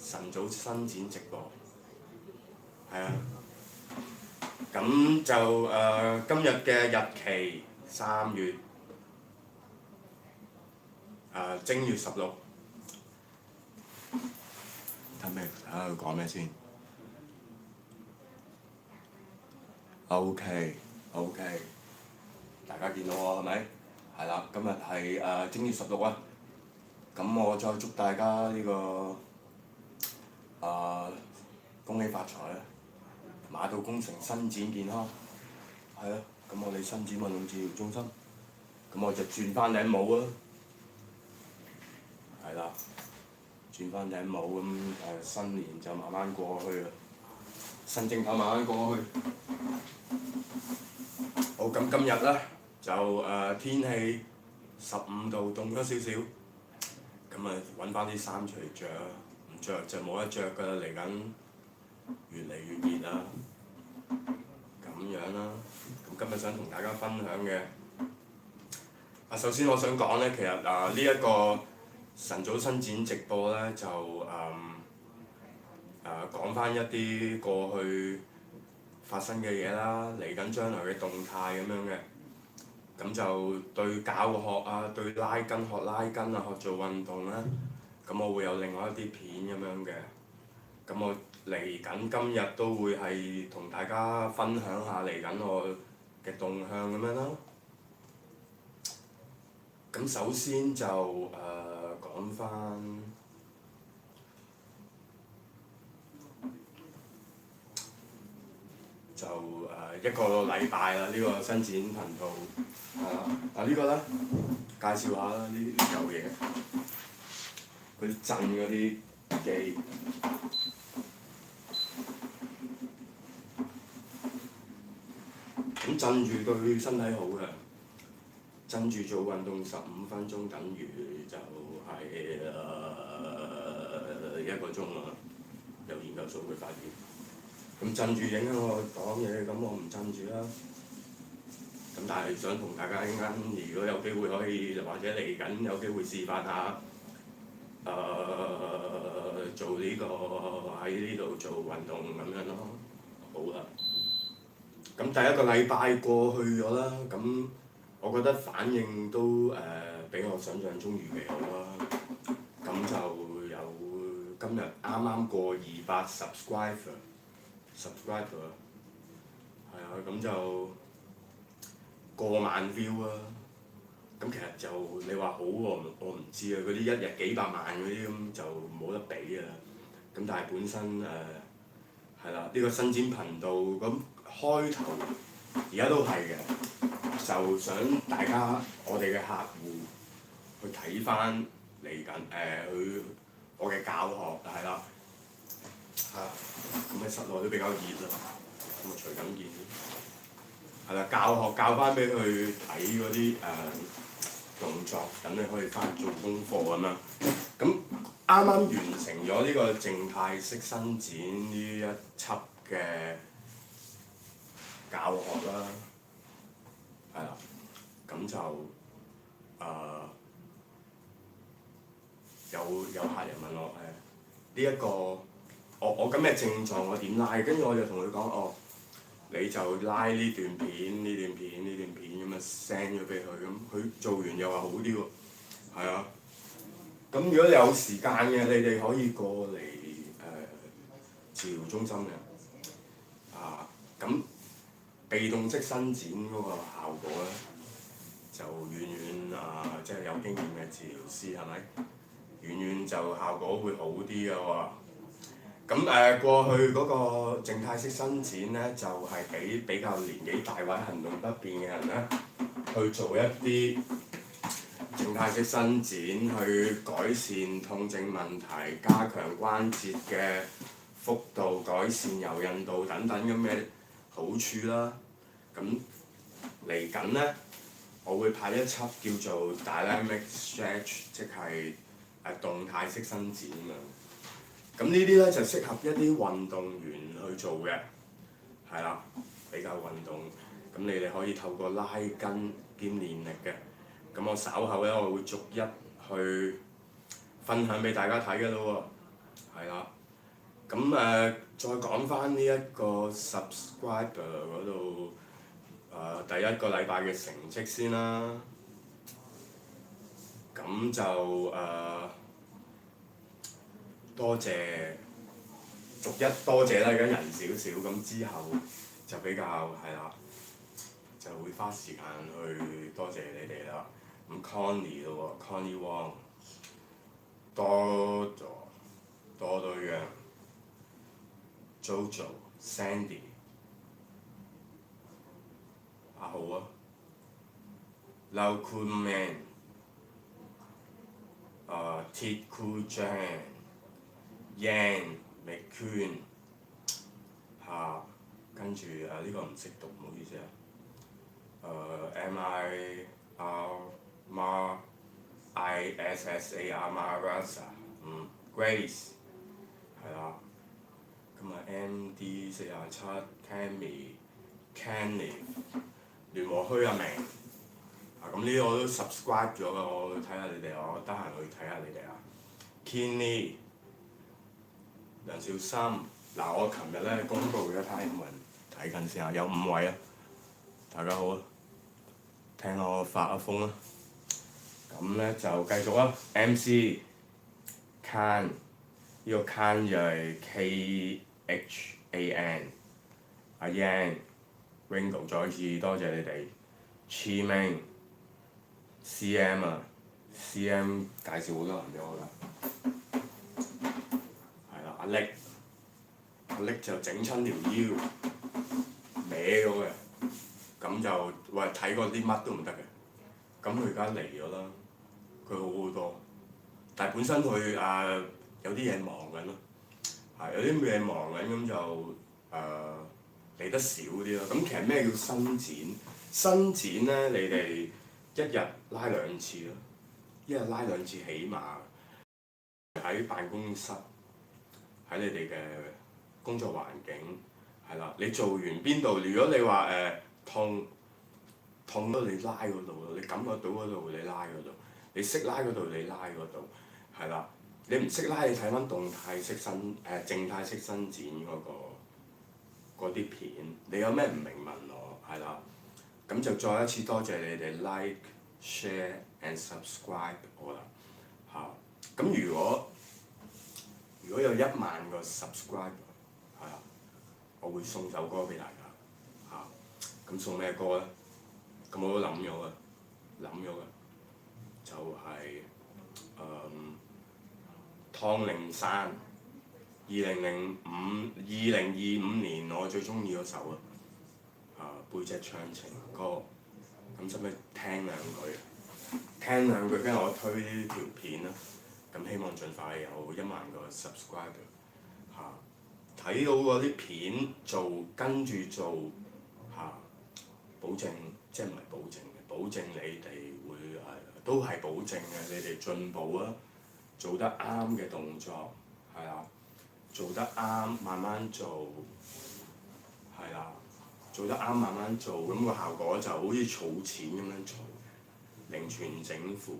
晨早伸展直播，係啊。咁就今日嘅日期3月正月16。睇咩？睇下佢講咩先。OK，大家見到我係咪？係啦，今日係正月16啊。咁我再祝大家呢個恭喜發財啦！馬到功成，伸展健康。係啊，咁我哋伸展運動治療中心，咁我就轉翻頂帽啊。係啦，轉翻頂帽咁新年就慢慢過去啦，新正頭慢慢過去。好，咁今日咧就天氣15度，凍咗少少。咁揾翻啲衫出嚟着啊，唔着就冇得着㗎啦，嚟緊越嚟越熱啦。咁樣啦，咁今日想同大家分享嘅，首先我想講咧，其實呢一個晨早伸展直播咧，就講翻一啲過去發生嘅嘢啦，嚟緊將來嘅動態咁樣嘅。咁就對教學啊，對拉筋學拉筋啊，學做運動啦。咁我會有另外一啲片咁樣嘅。咁我嚟緊今日都會係同大家分享下嚟緊我嘅動向咁樣啦。咁首先就講翻就一個禮拜啦，呢個伸展頻道係啦。呢個咧介紹下啦，呢嚿嘢嗰啲震嗰啲機。咁震住對身體好嘅，震住做運動15分鐘等於就係1個鐘啊！有研究數據發現。咁震住影響我講嘢，咁我唔震住啦。咁但係想同大家一陣間，如果有機會可以，或者嚟緊有機會示範下，做呢個喺呢度做運動咁樣咯。好啦。咁第一個禮拜過去咗啦，咁我覺得反應都比我想象中預期好啦。咁就有今日啱啱過200 subscriber，係啊，咁就過萬 view 啊。咁其實就你話好我唔知啊，嗰啲一日幾百萬嗰啲咁就冇得比啊。咁但係本身係啦，呢個伸展頻道咁。開頭而家都係嘅，就想大家我哋嘅客戶去睇翻嚟緊我嘅教學係啦，咁喺室內都比較熱啦，咁除緊件，係啦，教翻俾佢睇嗰啲動作，等你可以翻做功課咁樣。咁啱啱完成咗呢個靜態式伸展呢一輯嘅教學啦，係啦，咁就有客人問我呢一個我咁嘅症狀我點拉？跟住我就同佢講你就拉呢段片咁啊 send 咗俾佢，咁佢做完又話好啲喎，係啊。咁如果你有時間嘅，你哋可以過嚟治療中心嘅，咁。被動式伸展嗰個效果咧，就遠即係有經驗嘅治療師係咪？遠就效果會好啲嘅喎。咁過去嗰個靜態式伸展咧，就係俾比較年紀大或者行動不便嘅人咧，去做一啲靜態式伸展，去改善痛症問題，加強關節嘅幅度，改善柔韌度等等咁嘅好處啦。咁嚟緊咧，我會拍一輯叫做 Dynamic Stretch， 即係動態式伸展啊。咁呢啲咧就適合一啲運動員去做嘅，係啦，比較運動。咁你哋可以透過拉筋兼練力嘅。咁我稍後咧，我會逐一去分享俾大家睇嘅咯喎，係啦。咁再講翻呢一個 subscriber 嗰度第一個禮拜嘅成績先啦。咁就多謝，逐一多謝啦，而家人少少，咁之後就比較係啦，就會花時間去多謝你哋啦。咁 Connie 咯喎 ，Connie Wong，多對羊 ，Jojo、Sandy， 阿豪啊 ，Lau Kun Man， Tit Ku Jan、Yan McQueen 跟住呢個唔識讀，唔好意思啊。MIRISSAR Marasa， Grace 係啦。咁MD47 Tammy、Kenny、聯和墟阿明。咁呢啲我都 subscribe 咗㗎，我睇下你哋，我得閒去睇下你哋啊。Kenny、梁少森，我琴日咧公佈咗，睇下有冇人睇緊先啊，有5位啊，大家好啊，聽我發下風啦。咁咧就繼續啦 ，MC Can 呢個 Can 就係 KHAN， 阿 Yan、Ringo 再次多謝你哋 ，Chi Ming、CM 啊 ，CM 介紹好多人俾我㗎，係啦，阿力就整親條腰，歪咗嘅，咁就喂睇過啲乜都唔得嘅，咁佢而家嚟咗啦，佢好好多，但係本身佢有啲嘢忙緊咯，有啲嘢忙緊咁就嚟得少啲咯。咁其實咩叫伸展？伸展咧，你哋一日拉2次咯，一日拉2次起碼，喺辦公室，喺你哋嘅工作環境係啦。你做完邊度？如果你話痛到你拉嗰度咯，你感覺到嗰度你拉嗰度，你識拉嗰度你拉嗰度，係啦。你唔識拉，你睇翻動態式靜態式伸展嗰啲片，你有咩唔明問我係啦。咁就再一次多謝你哋 like、share and subscribe 我啦咁如果有1萬個 subscribe 係啦，我會送首歌俾大家咁送咩歌咧？咁我都諗咗嘅，就係湯令山2025年我最中意嗰首背脊唱情歌，咁使唔使聽兩句？聽兩句，跟住我推呢條片啦。咁希望盡快有1萬個 subscriber 睇到嗰啲片跟住做保證，即係唔係保證嘅，保證你哋會都係保證嘅，你哋進步啊，做得啱嘅動作係啦，做得啱慢慢做係啦，做得啱慢慢做，咁個效果就好似儲錢咁樣儲，零存整付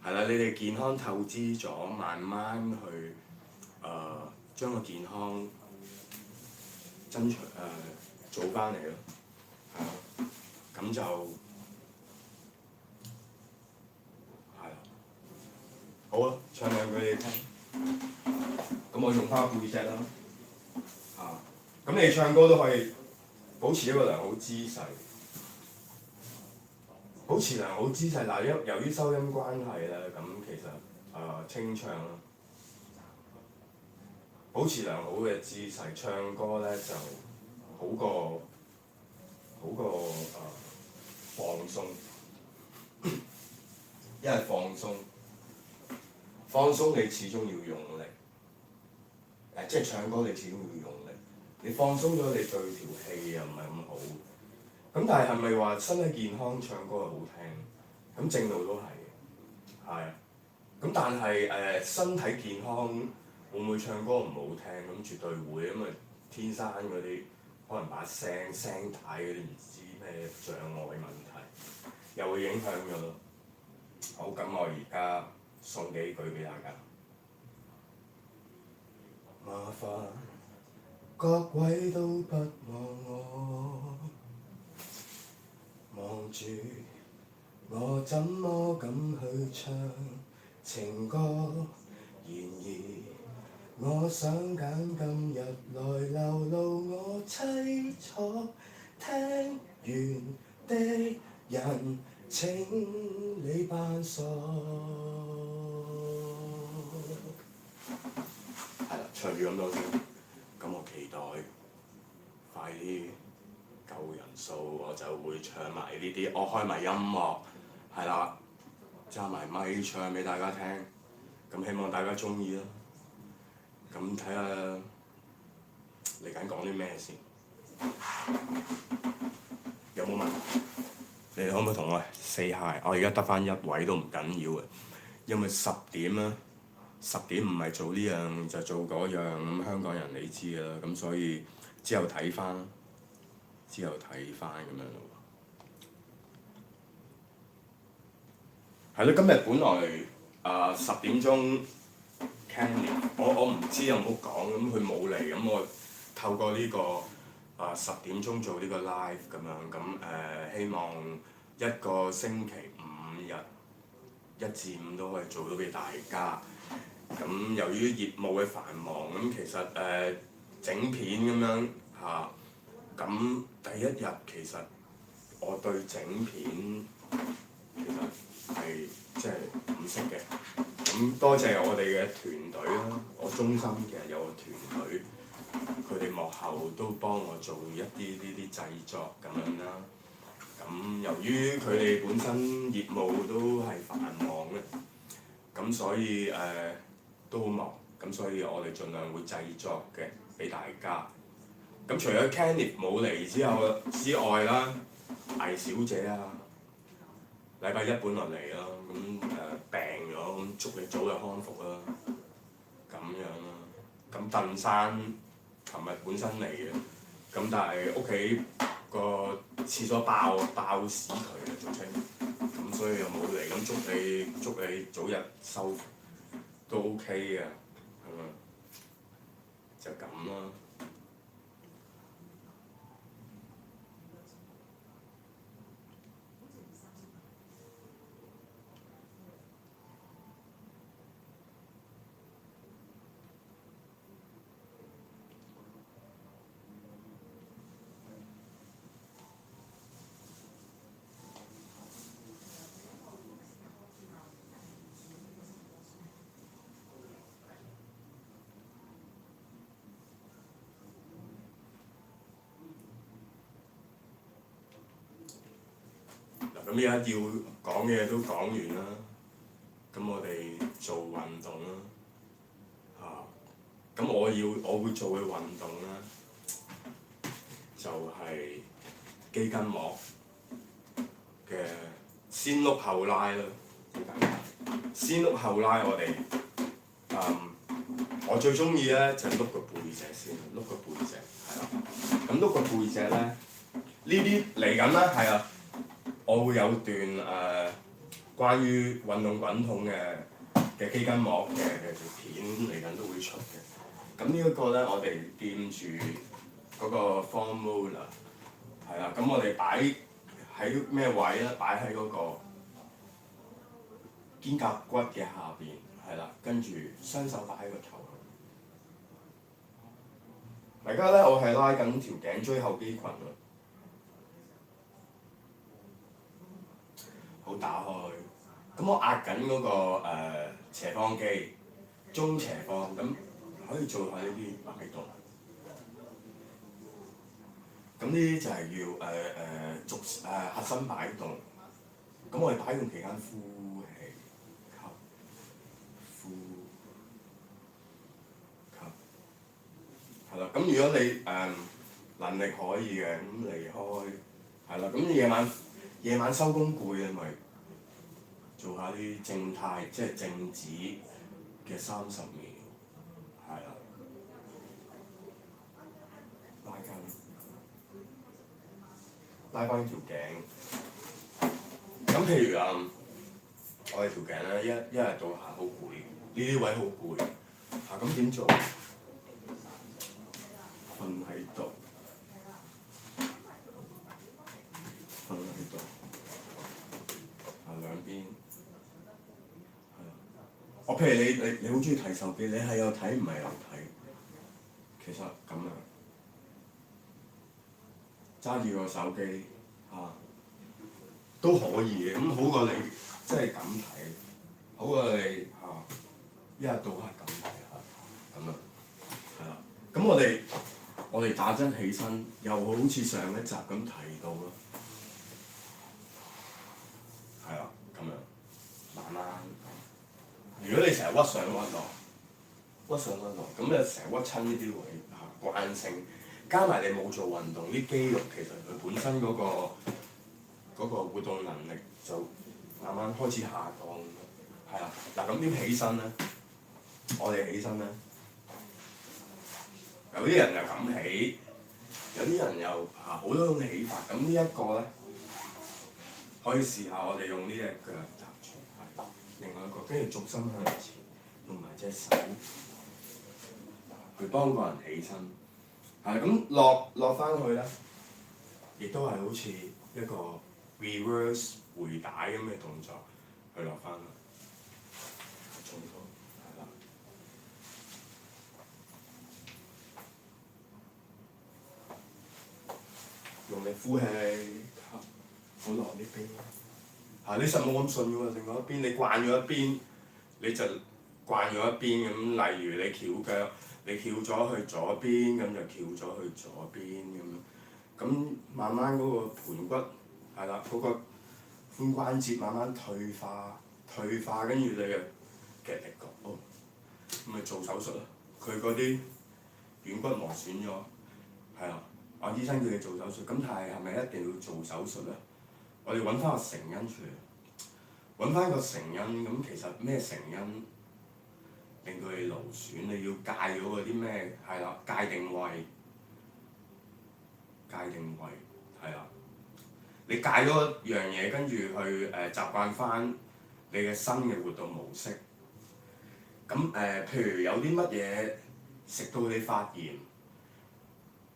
係啦。你哋健康透支咗，慢慢去將個健康做翻嚟咯，係啦，咁就係啦，好啊，唱兩句你聽，咁我用翻背脊啦，咁你唱歌都可以保持一個良好姿勢，保持良好姿勢嗱，由於收音關係咧，咁其實清唱啦，保持良好嘅姿勢，唱歌咧就好過放鬆，因為放鬆你始終要用力，即係唱歌你始終要用力，你放鬆咗你對條氣又唔係咁好。咁但係咪話身體健康唱歌係好聽？咁正路都係嘅，係。咁但係身體健康會唔會唱歌唔好聽？咁絕對會，因為天生嗰啲可能把聲帶嗰啲唔知咩障礙問題，又會影響咗咯。好，咁我而家送幾句俾大家。麻煩煩，各位都不忘我，望住我怎麼敢去唱情歌？然而我想揀今日來流露我凄楚，聽完的人請你扮傻。係啦，唱住咁多先，咁我期待快啲夠人數，我就會唱埋呢啲，我開埋音樂，係啦，揸埋咪唱俾大家聽，咁希望大家中意啦。咁睇下嚟緊講啲咩先，有冇問題？你哋可唔可以同我 say hi？ 我而家得返一位都唔緊要嘅，因為10點啦，10點唔係做呢樣就做嗰樣，咁香港人你知㗎啦，咁所以之後睇返咁樣咯。係咯，今日本來10點鐘 Candy， 我唔知有冇講，咁佢冇嚟，咁我透過呢個10點鐘做呢個 live 咁樣，咁希望一個星期5日1至5都可以做到俾大家。咁由於業務嘅繁忙，咁其實整片咁樣嚇，咁第一日其實我對整片其實係即係唔識嘅。咁多謝我哋嘅團隊啦，我中心其實有個團隊，佢哋幕後都幫我做一啲呢啲製作咁樣啦。咁由於佢哋本身業務都係繁忙嘅，咁所以都好忙，咁所以我哋盡量會製作嘅俾大家。咁除咗 Kenneth 冇嚟之外啦，魏小姐啊，禮拜一本來嚟啦，咁病咗，咁祝你早日康復啦，咁樣啦。咁鄧生琴日本身嚟嘅，咁但係屋企個廁所爆屎渠啊，俗稱，咁所以又冇嚟，咁祝你早日修復都 OK 嘅，係嘛？就咁啦。咁而家要講嘅嘢都講完啦，咁我哋做運動啦，咁我會做嘅運動啦，就係肌筋膜嘅先碌後拉啦，好簡單。先碌後拉我哋我最中意咧就係碌個背脊先，碌個背脊係啦。咁碌個背脊咧，呢啲嚟緊啦，係啊。我會有段關於運動滾筒嘅肌筋膜嘅片嚟緊都會出嘅。咁呢一個咧，我哋掂住嗰個 formula 係啦。咁我哋擺喺咩位咧？擺喺嗰個肩胛骨嘅下邊係啦，跟住雙手擺喺個頭。而家咧，我係拉緊條頸椎後肌群啊。好打開，咁我壓緊嗰個斜方肌，中斜方，咁可以做下呢啲擺動。咁呢啲就係要核心擺動。咁我哋擺動期間呼氣，吸，呼，吸，係啦。咁如果你能力可以嘅，咁離開，係啦。咁夜晚收工攰嘅咪做下啲靜態，即係靜止嘅30秒，係啦，拉翻條頸。咁譬如我哋條頸咧一日到下好攰，呢啲位好攰，咁點做？瞓喺度，瞓喺度，兩邊。我譬如你好中意睇手機，你係有睇唔係有睇？其實咁樣揸住個手機都可以嘅，咁好過你即係咁睇，好過你一日到黑咁睇咁啊，係啦。咁我哋打針起身，又好似上一集咁提到咯，係啦，咁樣慢慢。如果你成日屈上屈落，咁你成日屈親呢啲位慣性，加埋你冇做運動，啲肌肉其實佢本身嗰個活動能力就慢慢開始下降。係啦，嗱咁點起身咧？我哋起身咧，有啲人又咁起，有啲人又好多種起法。咁呢一個咧，可以試下我哋用呢隻腳踏住，係另外一個，跟住重心向前，用埋隻手去幫個人起身。係咁落翻去咧，亦都係好似一個 reverse 回帶咁嘅動作去落翻去。重複係啦，用力呼氣，好落呢邊。你實冇咁順喎，另外一邊你慣咗一邊，你就慣咗一邊咁。例如你翹腳，你翹咗去左邊，咁就翹咗去左邊咁。咁慢慢嗰個盤骨係啦，嗰個髖關節慢慢退化，跟住你就夾力角，咁咪做手術咯。佢嗰啲軟骨磨損咗，係啦。我醫生叫你做手術，咁但係咪一定要做手術咧？我哋揾翻個成因出嚟，揾翻個成因。咁其實咩成因令到你勞損？你要戒咗嗰啲咩？係啦，界定位係啦。你戒咗樣嘢，跟住去習慣翻你嘅新嘅活動模式。咁譬如有啲乜嘢食到你發炎，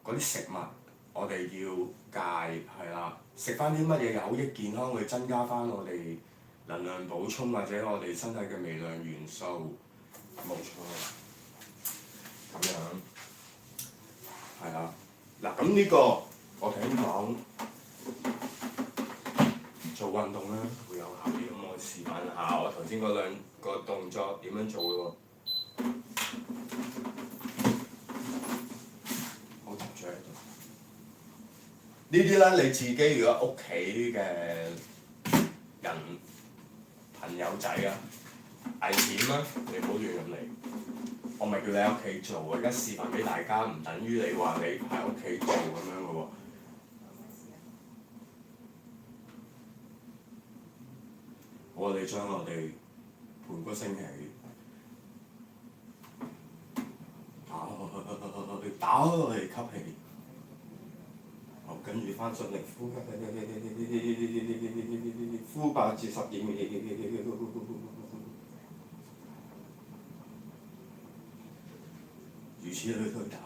嗰啲食物我哋要戒，係啦。食翻啲乜嘢有益健康，去增加翻我哋能量補充或者我哋身體嘅微量元素，冇錯。咁樣係啦。嗱咁呢個我聽講做運動咧會有效啲，咁我示範下我頭先嗰兩個動作點樣做喎。好集中喺度。呢啲咧你自己如果屋企嘅人朋友仔啊，危險啊，你唔好亂咁嚟。我唔係叫你喺屋企做，我而家示範俾大家，唔等於你話你喺屋企做咁樣嘅喎。我哋將我哋盤骨升起，打開吸氣。跟住翻順力呼吸，呼8至12秒，如此類推打，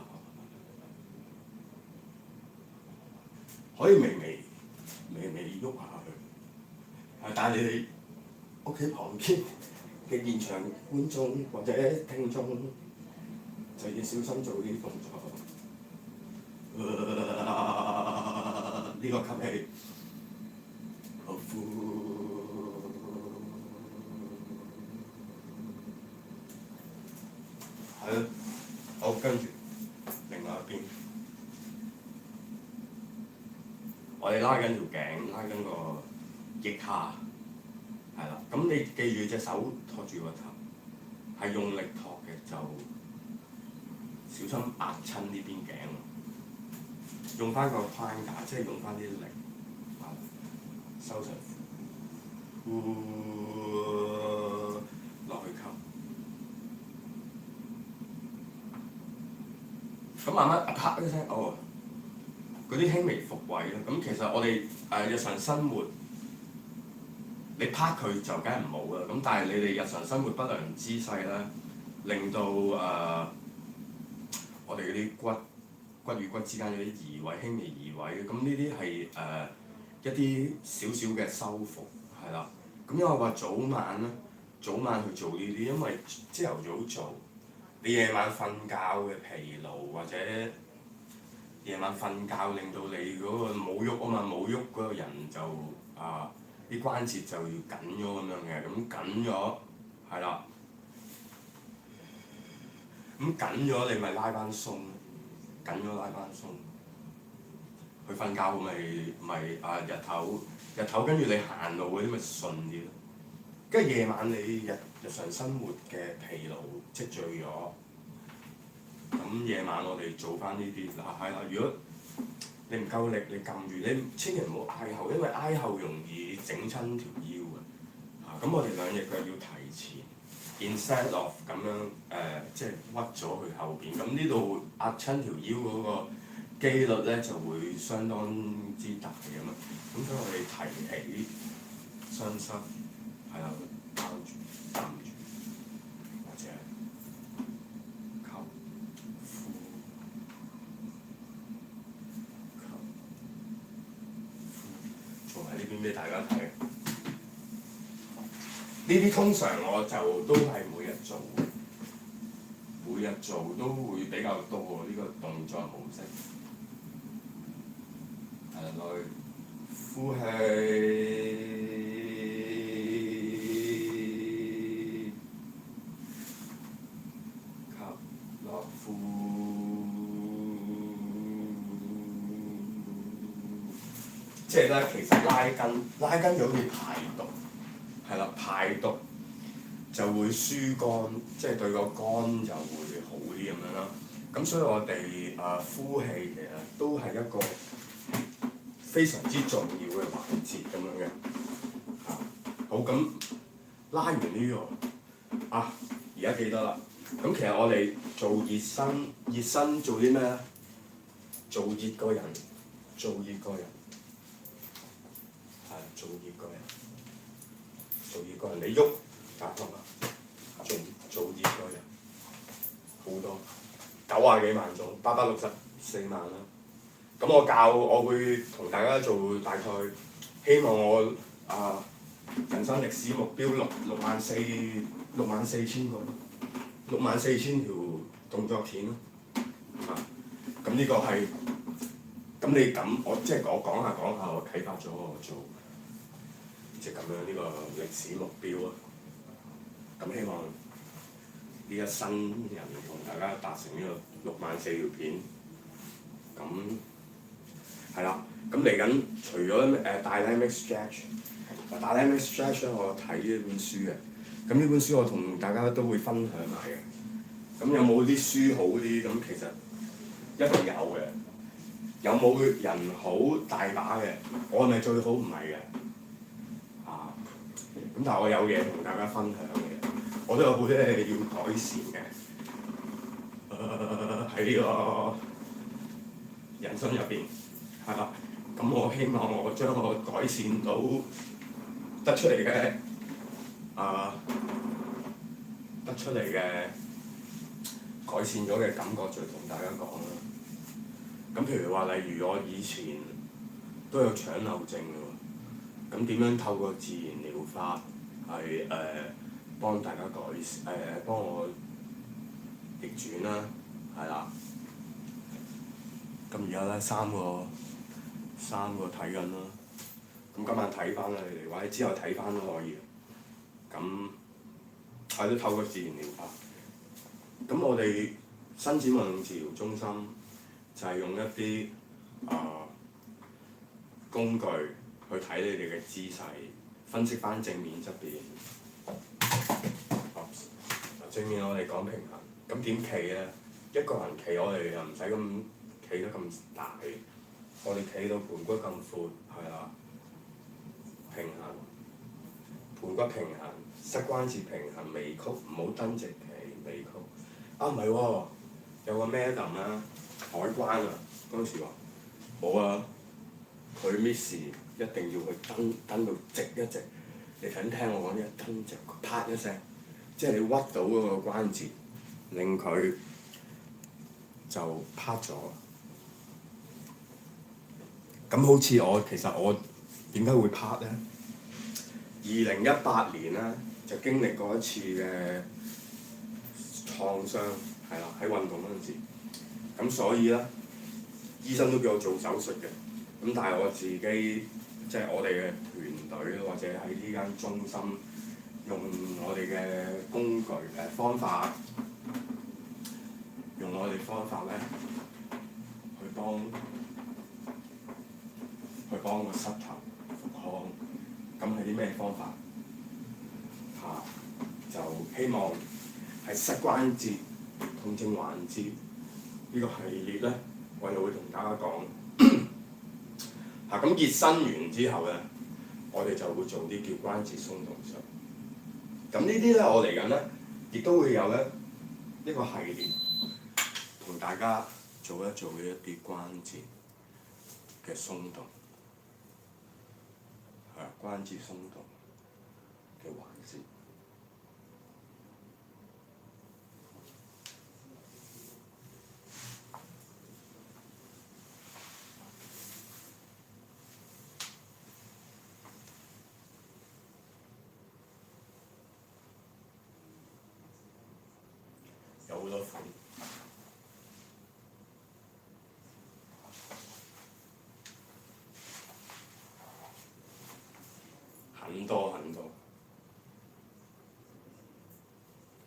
可以微微喐下佢。但係你哋屋企旁邊嘅現場觀眾或者聽眾就要小心做呢啲動作。呢個吸氣，好呼，係咯，好，跟住另外一邊，我哋拉緊條頸，拉緊個腋下，係啦。咁你記住隻手托住個頭，係用力托嘅，就小心壓親呢邊頸。用翻個框架，即係用翻啲力，收上，落去吸。咁慢慢啪一聲，嗰啲輕微復位啦。咁其實我哋日常生活，你啪佢就梗係唔好啦。咁但係你哋日常生活不良姿勢咧，令到我哋嗰啲骨骨與骨之間有啲移位、輕微移位，咁呢啲係一啲少少嘅修復，係啦。咁因為話早晚咧，早晚去做呢啲，因為朝頭早做，你夜晚瞓覺嘅疲勞或者夜晚瞓覺令到你嗰個冇喐啊嘛，冇喐嗰個人就啲關節就要緊咗咁樣嘅，咁緊咗係啦，咁緊咗你咪拉翻鬆，緊咗拉翻鬆。去瞓覺咪日頭跟住你行路嗰啲咪順啲咯，跟住夜晚你日常生活嘅疲勞積聚咗，咁夜晚我哋做翻呢啲嗱係啦，如果你唔夠力，你撳住，你千祈唔好挨後，因為挨後容易整親條腰嘅。咁我哋兩隻腳要提前 ，instead of 咁樣即係屈咗去後邊，咁呢度壓親條腰嗰個機率咧就會相當之大咁啊。咁所以我哋提起雙膝，係啦，包住、撳住，或者吸、呼、吸、呼，做埋呢邊俾大家睇。呢啲通常我就都係每日做，每日做都會比較多呢個動作模式。來呼氣，吸落呼，即係咧，其實拉筋就好似排毒，係啦，排毒就會疏肝，即係對個肝就會好啲咁樣啦。咁所以我哋呼氣其實都係一個非常之重要嘅環節咁樣嘅。好，咁拉完呢個而家記得啦。咁其實我哋做熱身做啲咩咧？做熱個人，做熱個人，你喐打痛啊！做熱個人，好多90幾萬種，864萬啦。咁我會同大家做大概，希望我人生歷史目標64000個，64000條動作片咯。咁呢個係，咁你咁我即係我講下，我啟發咗我做，即係咁樣呢個歷史目標啊。咁希望呢一生人同大家達成呢個64000條片，咁。係啦，咁嚟緊除咗Dynamic Stretch，Dynamic Stretch 咧，我睇呢本書嘅，咁呢本書我同大家都會分享埋嘅。咁有冇啲書好啲？咁其實一定有嘅。有冇人好大把嘅？我係咪最好？唔係嘅。咁但係我有嘢同大家分享嘅，我都有好多嘢要改善嘅。喺呢個人生入邊。係啦，咁我希望我將我改善到得出嚟嘅改善咗嘅感覺，再同大家講啦。咁譬如話，例如我以前都有腸漏症喎，咁點樣透過自然療法係幫大家幫我逆轉啦，係啦。咁而家咧三個睇緊啦，咁今晚睇翻啦你哋，或者之後睇翻都可以。咁係都透過自然療法。咁我哋伸展運動治療中心就係用一啲工具去睇你哋嘅姿勢，分析翻正面側邊。正面我哋講平衡，咁點企咧？一個人企我哋又唔使咁企得咁大。我哋企到盤骨咁闊，係啦，平衡，盤骨平衡，膝關節平衡，微曲，唔好蹬直企，微曲。唔係喎，有個 Madam 啦，海關啊，嗰陣時話冇啊，佢 Miss 一定要去蹬到直一直。你想聽我講呢？蹬直，啪一聲，即係你屈到嗰個關節，令佢就啪咗。咁好似其實我點解會拍咧？2018年咧就經歷過一次嘅創傷，係啦，喺運動嗰陣時。咁所以咧，醫生都叫我做手術嘅。咁但係我自己即係我哋嘅團隊或者喺呢間中心用我哋嘅工具方法，用我哋方法咧去幫個膝頭復康。咁係啲咩方法？就希望係膝關節痛症環節呢個系列咧，我就會同大家講。咁熱身完之後咧，我哋就會做啲叫關節鬆動術。咁呢啲咧，我嚟緊咧，亦都會有一個系列，同大家做一啲關節嘅鬆動，關節鬆動嘅環節。有好多款，很多。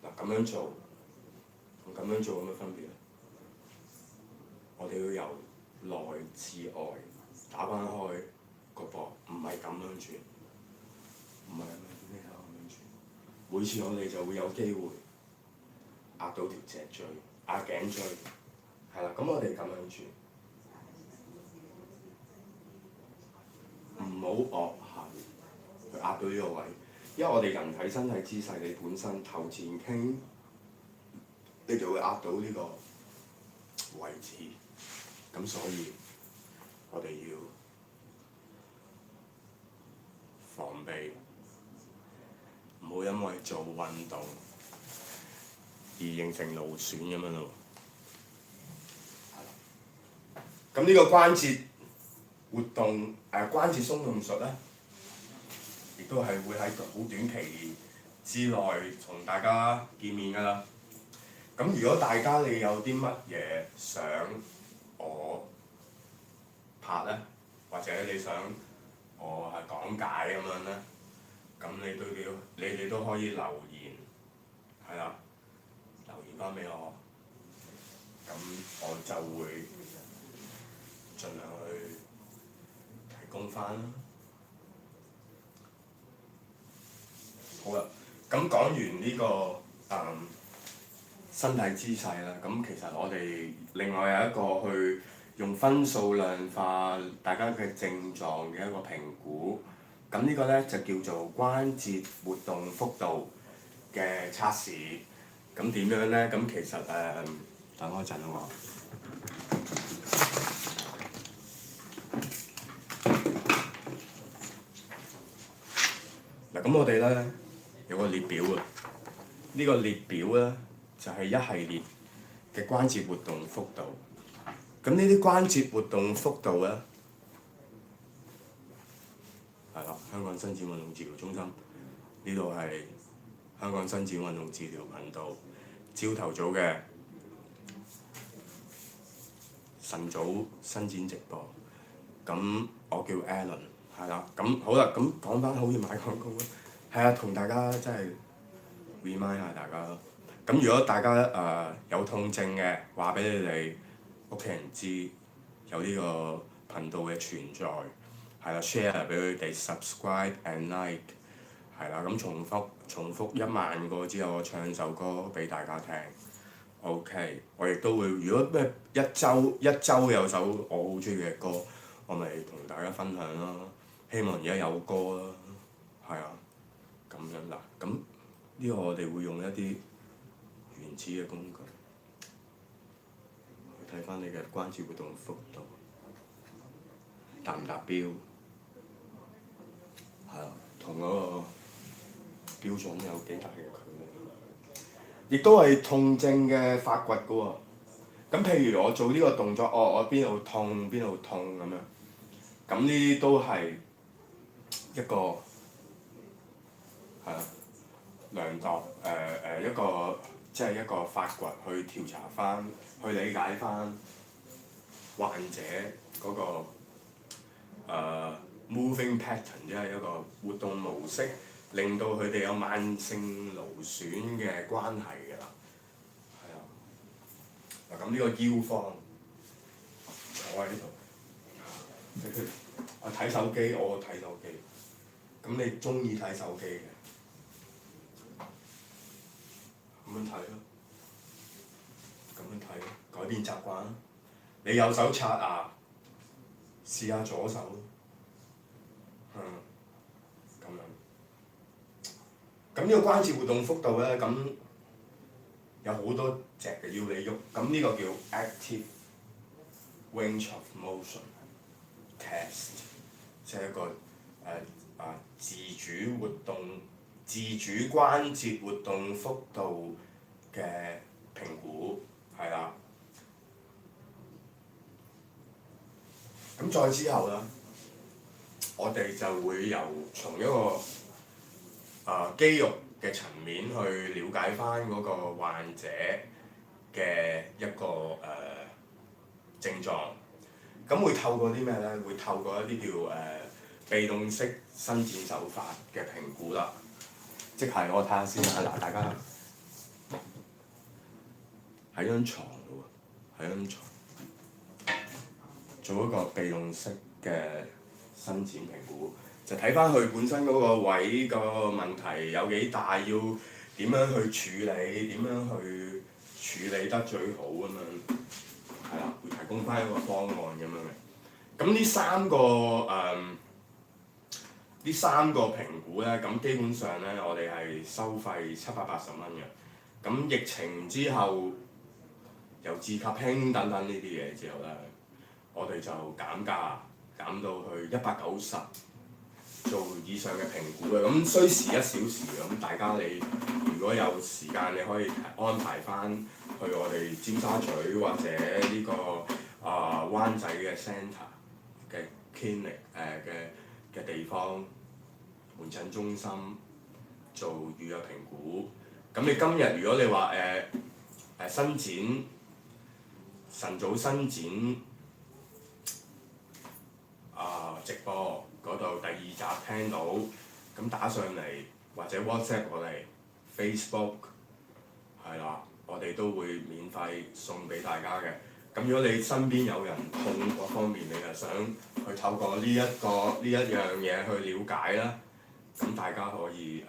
嗱，咁樣做同咁樣做有咩分別咧？我哋要由內至外打翻開個膊，唔係咁樣轉，每次我哋就會有機會壓到條脊椎、壓頸椎，係啦。咁我哋咁樣轉，唔好臥下去壓到呢個位，因為我哋人體身體姿勢，你本身頭前傾，你就會壓到呢個位置。咁所以我哋要防備，唔好因為做運動而形成勞損咁樣咯。咁呢個關節活動關節鬆動術咧，亦都係會喺好短期之內同大家見面㗎啦。咁如果大家你有啲乜嘢想我拍咧，或者你想我係講解咁樣咧，咁你哋都可以留言，係啦，留言翻俾我，咁我就會盡量去提供翻啦。好啦，咁講完呢個身體姿勢啦，咁其實我哋另外有一個去用分數量化大家嘅症狀嘅一個評估，咁呢個咧就叫做關節活動幅度嘅測試。咁點樣咧？咁其實等我一陣喎。嗱，咁我哋咧有個列表啊，呢個列表咧就係一系列嘅關節活動幅度。咁呢啲關節活動幅度咧，係啦，香港伸展運動治療中心，呢度係香港伸展運動治療頻道，朝頭早嘅晨早伸展直播。咁我叫 Alan，係啦。咁好啦，咁講翻好似買廣告啦，係啊，同大家真係 remind 下大家咯。咁如果大家有痛症嘅，話俾你哋屋企人知有呢個頻道嘅存在，係啦 ，share 俾佢哋 subscribe and like， 係啦，咁重複1萬個之後，我唱首歌俾大家聽。OK， 我亦都會，如果咩一週有首我好中意嘅歌，我咪同大家分享咯。希望而家有歌啦，係啊，咁樣嗱，咁呢個我哋會用一啲原始嘅工具。睇翻你嘅關節活動幅度達唔達標？係啊，同嗰個標準有幾大嘅距離？亦都係痛症嘅發掘㗎喎。咁譬如我做呢個動作，我邊度痛咁樣。咁呢啲都係一個係啦，量度一個即係一個發掘去調查翻，去理解翻患者嗰個moving pattern，即係一個活動模式，令到佢哋有慢性勞損嘅關係㗎啦。係啊，嗱咁呢個腰方坐喺呢度，我睇手機，我睇手機。咁你中意睇手機嘅，咁樣睇咯，咁樣睇咯，改變習慣啦。你右手刷牙，試下左手咯，咁樣。咁呢個關節活動幅度咧，咁有好多隻嘅要你喐。咁呢個叫 active range of motion test， 即係一個自主活動、自主關節活動幅度嘅評估，係啦。咁再之後啦，我哋就會從一個肌肉嘅層面去了解翻嗰個患者嘅一個症狀。咁會透過啲咩咧？會透過一啲叫被動式伸展手法嘅評估啦。即係我睇下先啊！嗱，大家喺張床度喎，喺張床做一個被動式嘅伸展評估，就睇翻佢本身嗰個位個問題有幾大，要點樣去處理，點樣去處理得最好咁樣，係啦，會提供翻一個方案咁樣嘅。咁呢三個評估咧，咁基本上咧，我哋係收費780蚊嘅。咁疫情之後，由治及興等等呢啲嘢之後咧，我哋就減價，減到去190做以上嘅評估嘅。咁需時1小時，咁大家你如果有時間，你可以安排翻去我哋尖沙咀或者呢個灣仔嘅 centre 嘅 clinic 嘅地方門診中心做預約評估。咁你今日如果你話伸展晨早伸展直播嗰度第2集聽到，咁打上嚟或者 WhatsApp 我哋 Facebook 係啦，我哋都會免費送俾大家嘅。咁如果你身邊有人痛嗰方面，你又想去透過呢一樣嘢去了解啦，咁大家可以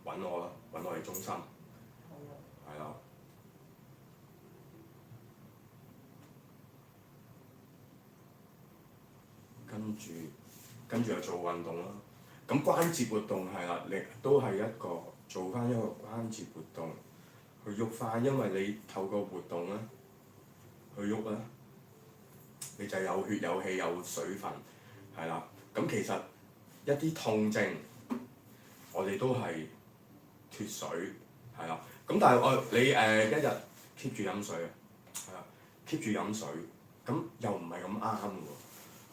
揾我啦，揾我哋中心，係啦。跟住又做運動啦。咁關節活動係啦，你都係一個做翻一個關節活動去喐翻，因為你透過活動咧去喐咧，你就有血有氣有水分，係啦。咁其實一啲痛症，我哋都係脫水，係啦。咁但係你一日 keep 住飲水啊，係啦，keep 住飲水，咁又唔係咁啱喎。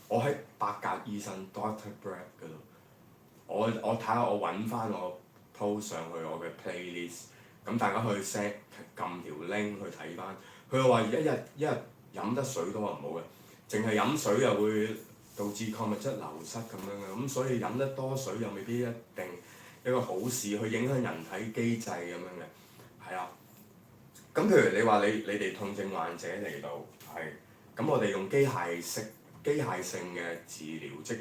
我喺百格醫生 Doctor Brad 嗰度，我睇下我揾翻我 post 上去我嘅 playlist， 咁大家去 set 撳條 link 去睇翻。佢又話一日飲得水多唔好嘅，淨係飲水又會導致礦物質流失咁樣嘅，咁所以飲得多水又未必一定一個好事，去影響人體機制咁樣嘅，係啊。咁譬如你話你哋痛症患者嚟到係，咁我哋用機械性嘅治療，即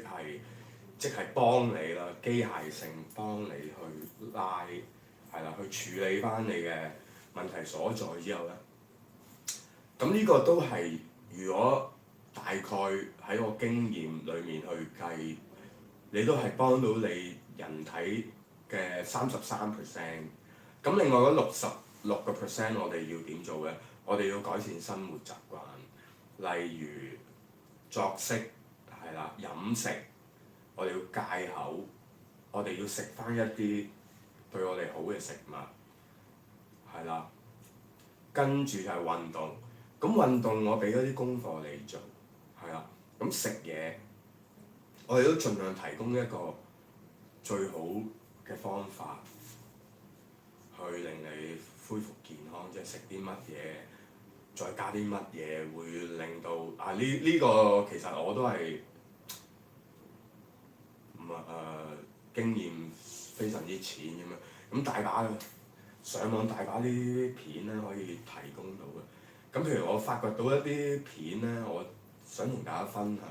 係幫你啦，機械性幫你去拉，係啦，去處理翻你嘅問題所在之後咧，咁呢個都係如果大概喺我經驗裡面去計，你都係幫到你人體嘅33%。咁另外嗰66%我哋要點做咧？我哋要改善生活習慣，例如作息係啦，飲食，我哋要戒口，我哋要食翻一啲對我哋好嘅食物，係啦。跟住就係運動，咁運動我俾咗啲功課你做，係啦。咁食嘢，我哋都盡量提供一個最好嘅方法，去令你恢復健康，即係食啲乜嘢，再加啲乜嘢，會令到呢個其實我都係唔經驗非常之淺咁樣，咁大把上網大把啲片咧可以提供到嘅。咁譬如我發掘到一啲片咧，我想同大家分享，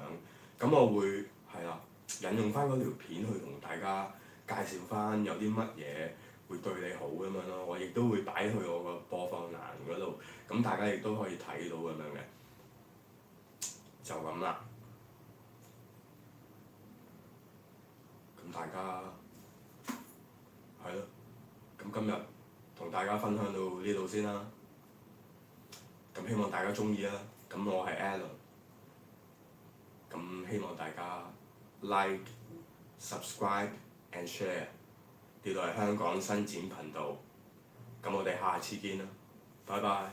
咁我會係啦，引用翻嗰條片去同大家介紹翻有啲乜嘢會對你好咁樣咯。我亦都會擺去我個播放欄嗰度，咁大家亦都可以睇到咁樣嘅，就咁啦。咁大家係咯，咁今日同大家分享到呢度先啦。咁希望大家中意啦。咁我係 Alan。咁希望大家 like、subscribe and share。呢度係香港伸展頻道。咁我哋下次見啦，拜拜。